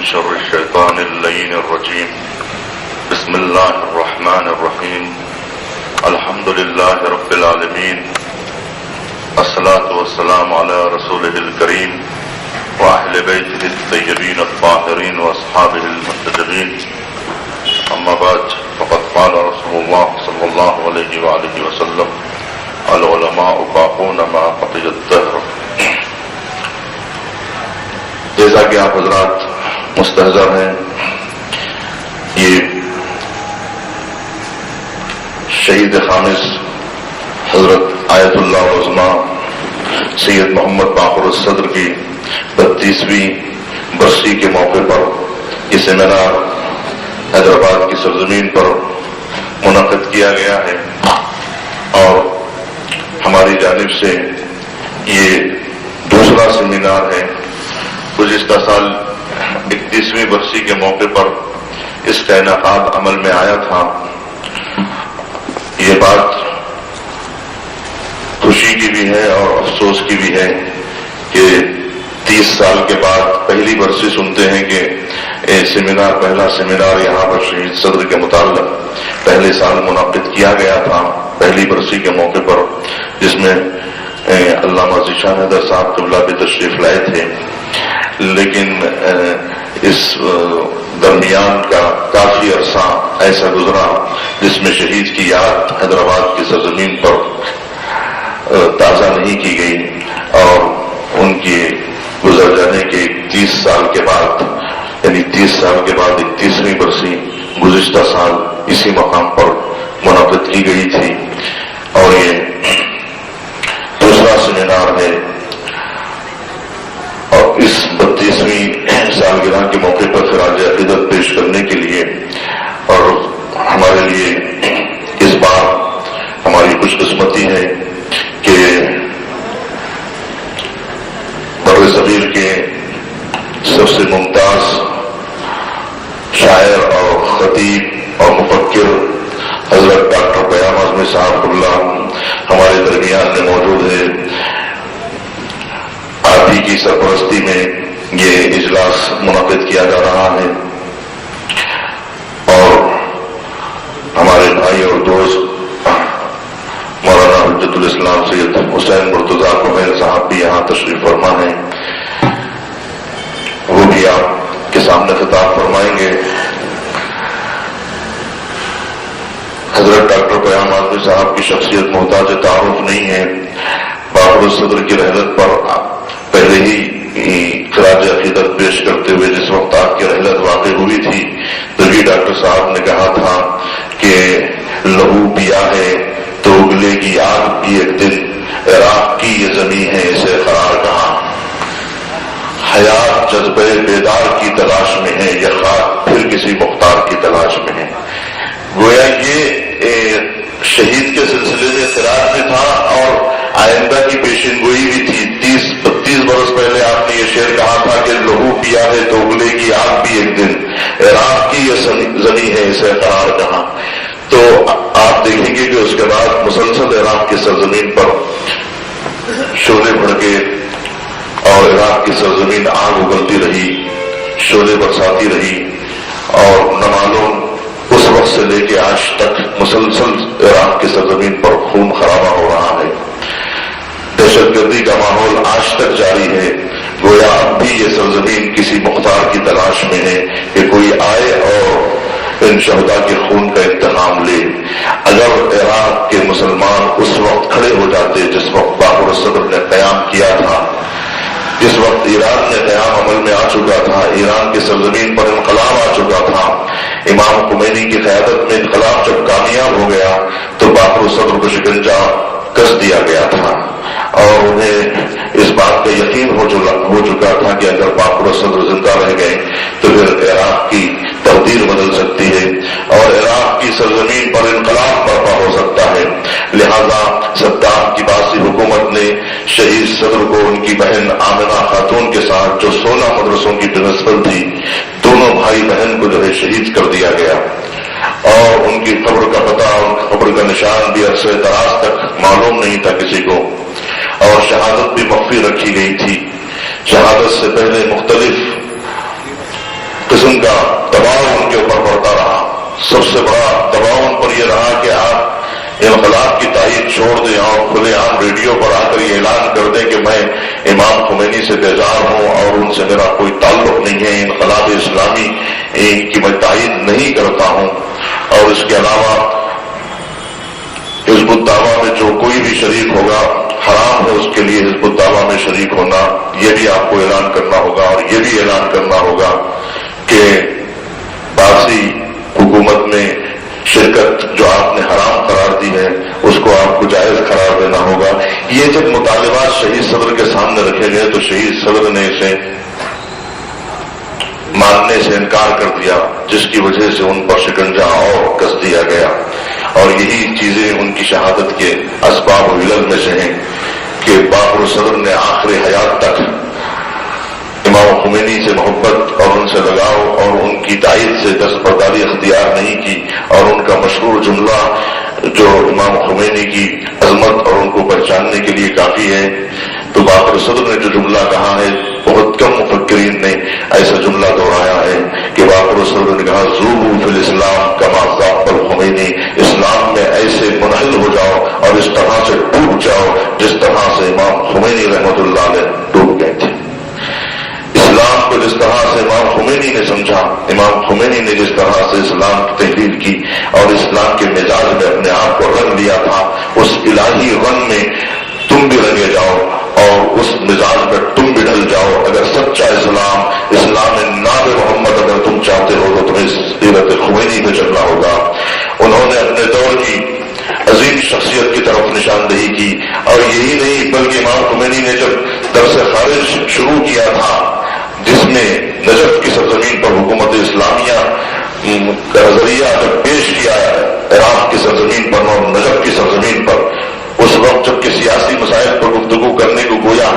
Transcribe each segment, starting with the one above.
من شر الشيطان اللعين الرجيم بسم الله الرحمن الرحيم الحمد لله رب العالمين الصلاة والسلام على رسوله الكريم وأهل بيته الطيبين الطاهرين وأصحابه المنتجبين أما بعد فقد قال رسول الله صلى الله عليه وآله وسلم العلماء باقون ما بقي الدهر. جیسا کہ آپ حضرات مستحضر ہیں، یہ شہید خامس حضرت آیت اللہ عظمیٰ سید محمد باقر الصدر کی 32ویں برسی کے موقع پر یہ سیمینار حیدرآباد کی سرزمین پر منعقد کیا گیا ہے، اور ہماری جانب سے یہ دوسرا سیمینار ہے. گزشتہ سال 31ویں برسی کے موقع پر اس کا انعقاد عمل میں آیا تھا. یہ بات خوشی کی بھی ہے اور افسوس کی بھی ہے کہ 30 سال کے بعد پہلی برسی سنتے ہیں کہ پہلا سیمینار یہاں پر شہید صدر کے متعلق پہلے سال منعقد کیا گیا تھا پہلی برسی کے موقع پر، جس میں علامہ ذیشان حیدر صاحب قبلہ بھی تشریف لائے تھے. لیکن اس درمیان کا کافی عرصہ ایسا گزرا جس میں شہید کی یاد حیدرآباد کی سرزمین پر تازہ نہیں کی گئی، اور ان کے گزر جانے کے 30 سال کے بعد، یعنی 30 سال کے بعد 31ویں برسی گزشتہ سال اسی مقام پر منعقد کی گئی تھی. اور یہ دوسرا سیمینار ہے، اور اس 32ویں سالگرہ کے موقع پر خراج عقیدت پیش کرنے کے لیے، اور ہمارے لیے اس بار ہماری خوش قسمتی ہے کہ بر صغیر کے سب سے ممتاز شاعر اور خطیب اور مفکر حضرت ڈاکٹر پیام اعظمی صاحب اللہ ہمارے درمیان میں موجود ہے. آپ ہی کی سرپرستی میں یہ اجلاس منعقد کیا جا رہا ہے، اور ہمارے بھائی اور دوست مولانا حجت الاسلام سید حسین مرتضیٰ کومیل صاحب بھی یہاں تشریف فرما ہیں. وہ بھی آپ کے سامنے خطاب فرمائیں گے. حضرت ڈاکٹر پیام اعظمی صاحب کی شخصیت محتاج تعارف نہیں ہے. باقر الصدر کی رحلت پر پہلے ہی خراج عقیدت پیش کرتے ہوئے جس وقت آپ کی رحلت واقع ہوئی تھی، تبھی ڈاکٹر صاحب نے کہا تھا کہ لہو پیا ہے تو اگلے گی آگ بھی ایک دن، عراق کی یہ زمین ہے اسے قرار کہاں. حیات جذبے بیدار کی تلاش میں ہے، یہ خاک پھر کسی مختار کی تلاش میں ہے. گویا یہ شہید کے سلسلے میں خراج میں تھا، اور آئندہ کی پیشن گوئی بھی تھی. 32 برس پہلے آپ نے یہ شعر کہا تھا کہ لہو پیا ہے تو اگلے گی آگ بھی ایک دن، عراق کی یہ زمین ہے اسے قرار کہاں. تو آپ دیکھیں گے کہ اس کے بعد مسلسل عراق کی سرزمین پر شعلے بھڑکے، اور عراق کی سرزمین آگ اگلتی رہی، شعلے برساتی رہی، اور نہ معلوم اس وقت سے لے کے آج تک مسلسل عراق کی سرزمین پر خون خرابہ ہو رہا ہے. دہشت گردی کا ماحول آج تک جاری ہے. گویا اب بھی یہ سرزمین کسی مختار کی تلاش میں ہے کہ کوئی آئے اور ان شہداء کے خون کا انتقام لے. اگر عراق کے مسلمان اس وقت کھڑے ہو جاتے جس وقت باقر الصدر نے قیام کیا تھا، جس وقت ایران نے قیام عمل میں آ چکا تھا، ایران کی سرزمین پر انقلاب آ چکا تھا، امام خمینی کی قیادت میں انقلاب جب کامیاب ہو گیا تو باقر الصدر کو شکنجہ کس دیا گیا تھا، اور انہیں اس بات کا یقین ہو چکا تھا کہ اگر باقر الصدر زندہ رہ گئے تو پھر عراق کی تقدیر بدل سکتی ہے اور عراق کی سرزمین پر انقلاب برپا ہو سکتا ہے. لہذا صدام کی باسی حکومت نے شہید صدر کو ان کی بہن آمنہ خاتون کے ساتھ جو 16 مدرسوں کی پرنسپل تھی، دونوں بھائی بہن کو جو ہے شہید کر دیا گیا، اور ان کی قبر کا پتہ، ان کی قبر کا نشان بھی عرصے دراز تک معلوم نہیں تھا کسی کو، اور شہادت بھی مخفی رکھی گئی تھی. شہادت سے پہلے مختلف سب سے بڑا دباؤ ان پر یہ رہا کہ آپ انقلاب کی تائید چھوڑ دیں اور کھلے عام ریڈیو پر آ کر یہ اعلان کر دیں کہ میں امام خمینی سے بیزار ہوں اور ان سے میرا کوئی تعلق نہیں ہے، انقلاب اسلامی کی میں تائید نہیں کرتا ہوں، اور اس کے علاوہ حزب الدعوہ میں جو کوئی بھی شریک ہوگا حرام ہے اس کے لیے حزب الدعوہ میں شریک ہونا، یہ بھی آپ کو اعلان کرنا ہوگا، اور یہ بھی اعلان کرنا ہوگا کہ بارسی حکومت میں شرکت جو آپ نے حرام قرار دی ہے اس کو آپ کو جائز قرار دینا ہوگا۔ یہ جب مطالبات شہید صدر کے سامنے رکھے گئے تو شہید صدر نے اسے ماننے سے انکار کر دیا، جس کی وجہ سے ان پر شکنجہ اور کس دیا گیا، اور یہی چیزیں ان کی شہادت کے اسباب و علل میں سے ہیں کہ باقر صدر نے آخر حیات تک امام خمینی سے محبت اور ان سے لگاؤ اور ان کی تائید سے دستبرداری اختیار نہیں کی، اور ان کا مشہور جملہ جو امام خمینی کی عظمت اور ان کو پہچاننے کے لیے کافی ہے، تو باقر صدر نے جو جملہ کہا ہے بہت کم مفکرین نے ایسا جملہ دہرایا ہے کہ باقر صدر نے کہا ذوبوا فی الاسلام کما ذاب الخمینی، اسلام میں ایسے منحل ہو جاؤ اور اس طرح سے ڈوب جاؤ جس طرح سے امام خمینی رحمۃ اللہ علیہ ڈوب گئے تھے۔ اسلام کو جس طرح سے امام خمینی نے سمجھا، امام خمینی نے جس طرح سے اسلام کی تحلیل کی اور اسلام کے مزاج میں اپنے آپ کو رنگ لیا تھا، اس الہی رنگ میں تم بھی رنگے جاؤ اور اس مزاج میں تم بھی ڈھل جاؤ۔ اگر سچا اسلام ناب محمد اگر تم چاہتے ہو تو تمہیں سیرت خمینی پہ چلنا ہوگا۔ انہوں نے اپنے دور کی عظیم شخصیت کی طرف نشاندہی کی، اور یہی نہیں بلکہ امام خمینی نے جب درس خارج شروع کیا تھا جس میں نجف کی سرزمین پر حکومت اسلامیہ کا نظریہ جب پیش کیا عراق کی سرزمین پر اور نجف کی سرزمین پر، اس وقت جبکہ سیاسی مسائل پر گفتگو کرنے کو گویا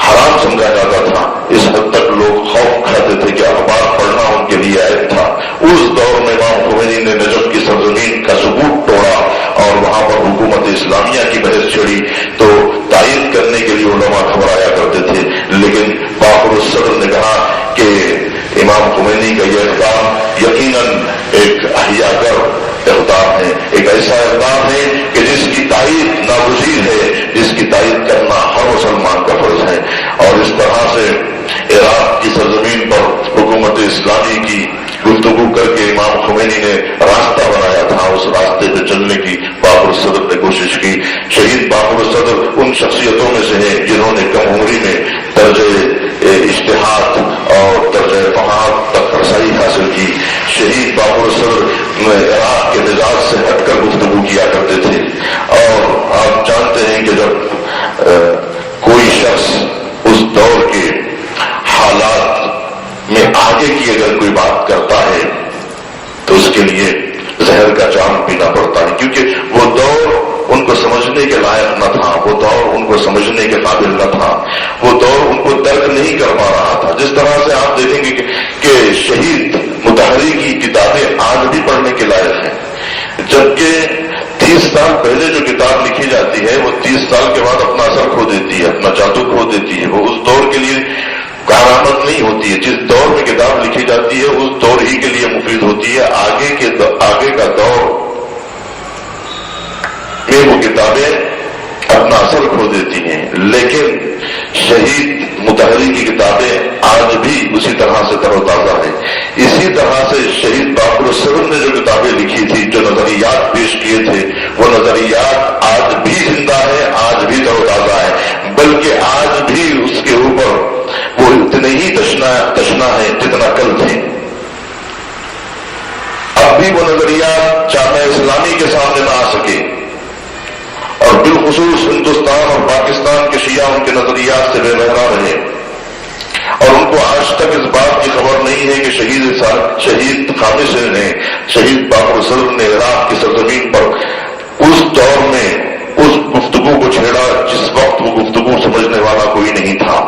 حرام سمجھا جاتا تھا، اس حد تک لوگ خوف کھاتے تھے کہ اخبار پڑھنا ان کے لیے عیب تھا۔ اس دور میں امام خمینی نے نجف کی سرزمین کا ثبوت توڑا اور وہاں پر حکومت اسلامیہ کی بحث چھڑی تو تائید کرنے کے لیے علماء گھبرایا کرتے تھے، لیکن باقر الصدر نے کہا کہ امام خمینی کا یہ اقدام یقیناً ایک احیا گر اقدام ہے، ایک ایسا اقدام ہے کہ جس کی تائید ناگزیر ہے، جس کی تائید کرنا ہر مسلمان کا فرض ہے۔ اور اس طرح سے عراق کی سرزمین پر حکومت اسلامی کی گفتگو کر کے امام خمینی نے راستہ بنایا تھا، اس راستے پہ چلنے کی باقر صدر نے کوشش کی۔ شہید باقر صدر ان شخصیتوں میں سے ہیں جنہوں نے کم عمری میں درجہ اجتہاد اور درجہ فہاد تک رسائی حاصل کی۔ شہید باقر صدر عراق کے مزاج سے ہٹ کر گفتگو کیا کرتے تھے، اور آپ جانتے ہیں کہ جب کوئی شخص اس دور کے حالات میں آگے کی اگر کوئی بات کرتا ہے تو اس کے لیے زہر کا جام پینا پڑتا ہے، کیونکہ وہ دور ان کو سمجھنے کے لائق نہ تھا، وہ دور ان کو سمجھنے کے قابل نہ تھا، وہ دور ان کو درک نہیں کر پا رہا تھا۔ جس طرح سے آپ دیکھیں گے کہ شہید مطہری کی کتابیں آج بھی پڑھنے کے لائق ہیں، جبکہ 30 سال پہلے جو کتاب لکھی جاتی ہے وہ 30 سال کے بعد اپنا اثر کھو دیتی ہے، اپنا جادو کھو دیتی ہے، وہ اس دور کے لیے کارآمد نہیں ہوتی ہے۔ جس دور میں کتاب لکھی جاتی ہے اس دور ہی کے لیے مفید ہوتی ہے، آگے کا دور میں وہ کتابیں اپنا اثر کھو دیتی ہیں، لیکن شہید مطہری کی کتابیں آج بھی اسی طرح سے تر و تازہ ہیں۔ اسی طرح سے شہید باقر الصدر نے جو کتابیں لکھی تھی، جو نظریات پیش کیے تھے، وہ نظریات آج بھی زندہ ہیں، آج بھی تر و تازہ ہیں، بلکہ آج بھی اس کے اوپر وہ اتنے ہی تشنا ہے جتنا کل تھے۔ اب بھی وہ نظریات جامعہ اسلامی کے سامنے نہ آ سکے، اور بالخصوص ہندوستان اور پاکستان کے شیعہ ان کے نظریات سے بے بہرا رہے، اور ان کو آج تک اس بات کی خبر نہیں ہے کہ شہید خامس نے، شہید باقر صدر نے عراق کی سرزمین پر اس دور میں اس گفتگو کو چھیڑا جس وقت وہ گفتگو سمجھنے والا کوئی نہیں تھا۔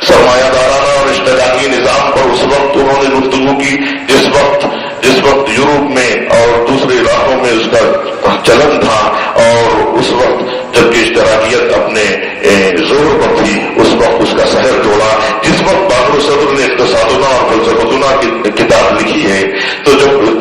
سرمایہ دارانہ اور اشتراکی نظام پر اس وقت انہوں نے گفتگو کی جس وقت یورپ میں اور دوسرے علاقوں میں اس کا چلن تھا، اور اس وقت جبکہ اشتراکیت اپنے زور پر تھی اس وقت اس کا سحر توڑا۔ جس وقت باقر صدر نے اقتصادنا اور فلسفتنا کی کتاب لکھی ہے، تو جب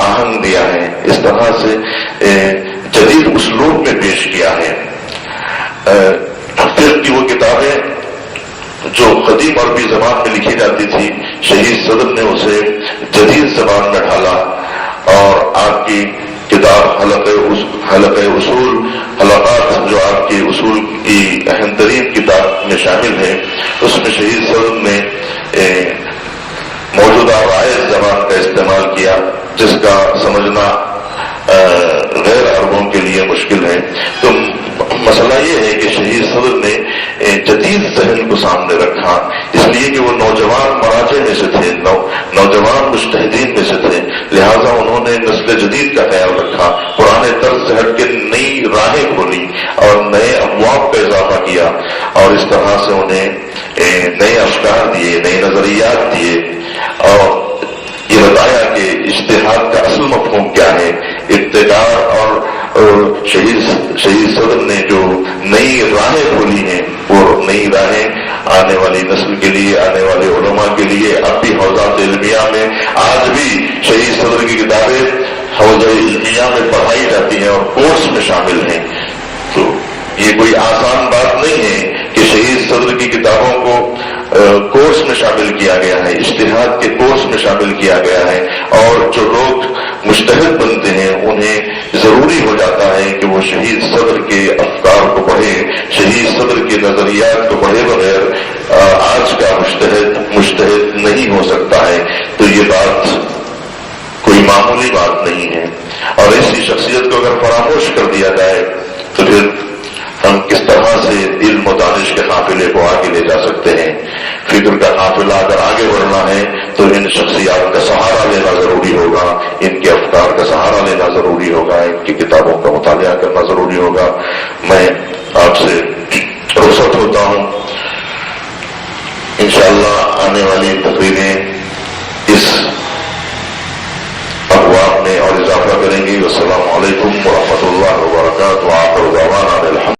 آہنگ دیا ہے، اس طرح سے جدید اسلوب میں پیش کیا ہے۔ فقہ کی وہ کتابیں جو قدیم عربی زبان میں لکھی جاتی تھی، شہید صدر نے اسے جدید زبان میں ڈھالا، اور آپ کی کتاب حلقہ اصول حلقات جو آپ کی اصول کی اہم ترین کتاب میں شامل ہے، اس میں شہید صدر نے موجودہ رائج زبان کا استعمال کیا، جس کا سمجھنا غیر عربوں کے لیے مشکل ہے۔ تو مسئلہ یہ ہے کہ شہید صدر نے جدید ذہن کو سامنے رکھا، اس لیے کہ وہ نوجوان مراجع میں سے تھے، نوجوان مجتہدین میں سے تھے، لہذا انہوں نے نسل جدید کا خیال رکھا، پرانے طرز سے ہٹ کے نئی راہیں کھولی اور نئے ابواب کا اضافہ کیا، اور اس طرح سے انہیں نئے افکار دیے، نئے نظریات دیے، اور یہ بتایا کہ اجتہاد کا اصل مفہوم کیا ہے، ابتداء اور شہید صدر نے جو نئی راہیں کھولی ہیں، وہ نئی راہیں آنے والی نسل کے لیے، آنے والے علماء کے لیے، اب بھی حوزات علمیہ میں آج بھی شہید صدر کی کتابیں حوزہ علمیہ میں پڑھائی جاتی ہیں اور کورس میں شامل ہیں۔ تو یہ کوئی آسان بات نہیں ہے کہ شہید صدر کی کتابوں کو کورس میں شامل کیا گیا ہے، اجتہاد کے کورس میں شامل کیا گیا ہے، اور جو لوگ مجتہد بنتے ہیں انہیں ضروری ہو جاتا ہے کہ وہ شہید صدر کے افکار کو پڑھے، شہید صدر کے نظریات کو پڑھے بغیر آج کا مجتہد نہیں ہو سکتا ہے۔ تو یہ بات کوئی معمولی بات نہیں ہے، اور ایسی شخصیت کو اگر فراموش کر دیا جائے تو پھر ہم کس طرح سے علم و دانش کے قافلے کو آگے لے جا سکتے ہیں۔ فکر کا قافلہ اگر آگے بڑھنا ہے تو ان شخصیات کا سہارا لینا ضروری ہوگا، ان کے افکار کا سہارا لینا ضروری ہوگا، ان کی کتابوں کا مطالعہ کرنا ضروری ہوگا۔ میں آپ سے رخصت ہوتا ہوں، انشاءاللہ آنے والی تقریر